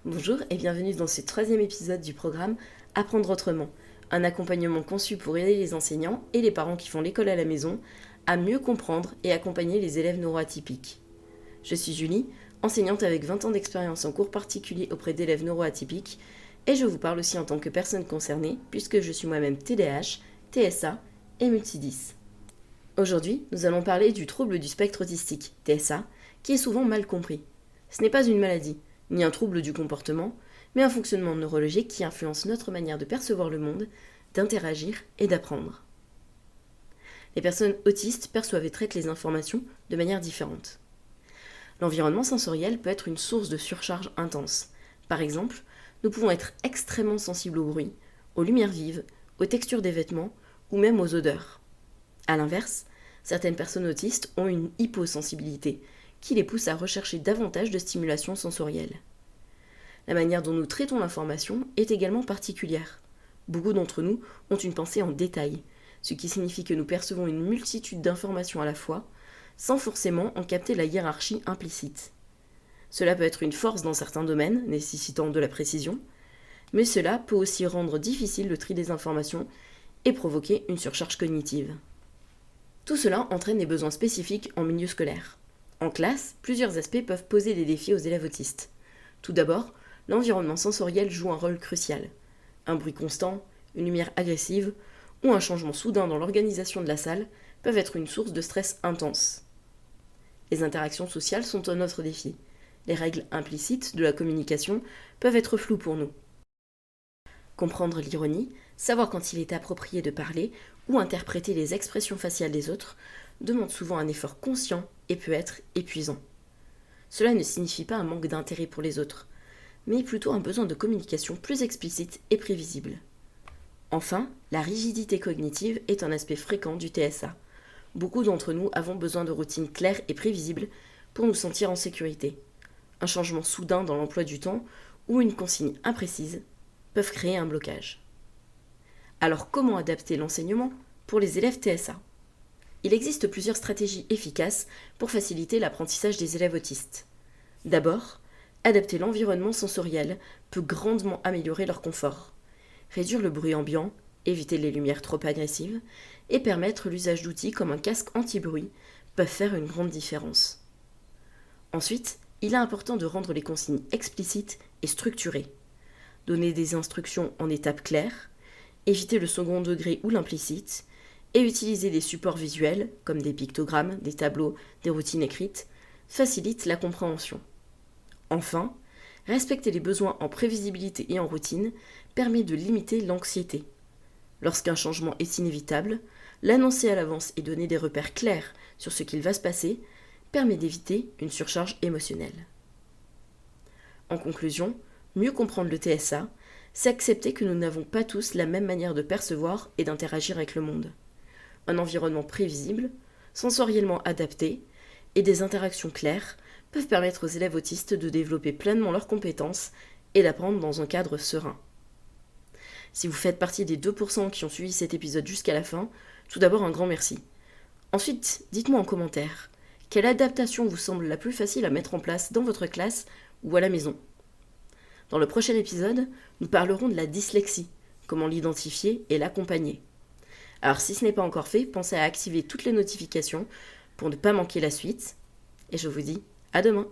Bonjour et bienvenue dans ce troisième épisode du programme Apprendre autrement, un accompagnement conçu pour aider les enseignants et les parents qui font l'école à la maison à mieux comprendre et accompagner les élèves neuroatypiques. Je suis Julie, enseignante avec 20 ans d'expérience en cours particulier auprès d'élèves neuroatypiques et je vous parle aussi en tant que personne concernée puisque je suis moi-même TDAH, TSA et multidys. Aujourd'hui, nous allons parler du trouble du spectre autistique, TSA, qui est souvent mal compris. Ce n'est pas une maladie, ni un trouble du comportement, mais un fonctionnement neurologique qui influence notre manière de percevoir le monde, d'interagir et d'apprendre. Les personnes autistes perçoivent et traitent les informations de manière différente. L'environnement sensoriel peut être une source de surcharge intense. Par exemple, nous pouvons être extrêmement sensibles au bruit, aux lumières vives, aux textures des vêtements ou même aux odeurs. A l'inverse, certaines personnes autistes ont une hyposensibilité qui les pousse à rechercher davantage de stimulation sensorielle. La manière dont nous traitons l'information est également particulière. Beaucoup d'entre nous ont une pensée en détail, ce qui signifie que nous percevons une multitude d'informations à la fois, sans forcément en capter la hiérarchie implicite. Cela peut être une force dans certains domaines, nécessitant de la précision, mais cela peut aussi rendre difficile le tri des informations et provoquer une surcharge cognitive. Tout cela entraîne des besoins spécifiques en milieu scolaire. En classe, plusieurs aspects peuvent poser des défis aux élèves autistes. Tout d'abord, l'environnement sensoriel joue un rôle crucial. Un bruit constant, une lumière agressive ou un changement soudain dans l'organisation de la salle peuvent être une source de stress intense. Les interactions sociales sont un autre défi. Les règles implicites de la communication peuvent être floues pour nous. Comprendre l'ironie, savoir quand il est approprié de parler ou interpréter les expressions faciales des autres demande souvent un effort conscient et peut être épuisant. Cela ne signifie pas un manque d'intérêt pour les autres, mais plutôt un besoin de communication plus explicite et prévisible. Enfin, la rigidité cognitive est un aspect fréquent du TSA. Beaucoup d'entre nous avons besoin de routines claires et prévisibles pour nous sentir en sécurité. Un changement soudain dans l'emploi du temps ou une consigne imprécise peuvent créer un blocage. Alors comment adapter l'enseignement pour les élèves TSA ? Il existe plusieurs stratégies efficaces pour faciliter l'apprentissage des élèves autistes. D'abord, adapter l'environnement sensoriel peut grandement améliorer leur confort. Réduire le bruit ambiant, éviter les lumières trop agressives et permettre l'usage d'outils comme un casque anti-bruit peuvent faire une grande différence. Ensuite, il est important de rendre les consignes explicites et structurées. Donner des instructions en étapes claires, éviter le second degré ou l'implicite, et utiliser des supports visuels, comme des pictogrammes, des tableaux, des routines écrites, facilite la compréhension. Enfin, respecter les besoins en prévisibilité et en routine permet de limiter l'anxiété. Lorsqu'un changement est inévitable, l'annoncer à l'avance et donner des repères clairs sur ce qu'il va se passer permet d'éviter une surcharge émotionnelle. En conclusion, mieux comprendre le TSA, c'est accepter que nous n'avons pas tous la même manière de percevoir et d'interagir avec le monde. Un environnement prévisible, sensoriellement adapté et des interactions claires peuvent permettre aux élèves autistes de développer pleinement leurs compétences et d'apprendre dans un cadre serein. Si vous faites partie des 2% qui ont suivi cet épisode jusqu'à la fin, tout d'abord un grand merci. Ensuite, dites-moi en commentaire, quelle adaptation vous semble la plus facile à mettre en place dans votre classe ou à la maison ? Dans le prochain épisode, nous parlerons de la dyslexie, comment l'identifier et l'accompagner. Alors si ce n'est pas encore fait, pensez à activer toutes les notifications pour ne pas manquer la suite. Et je vous dis à demain.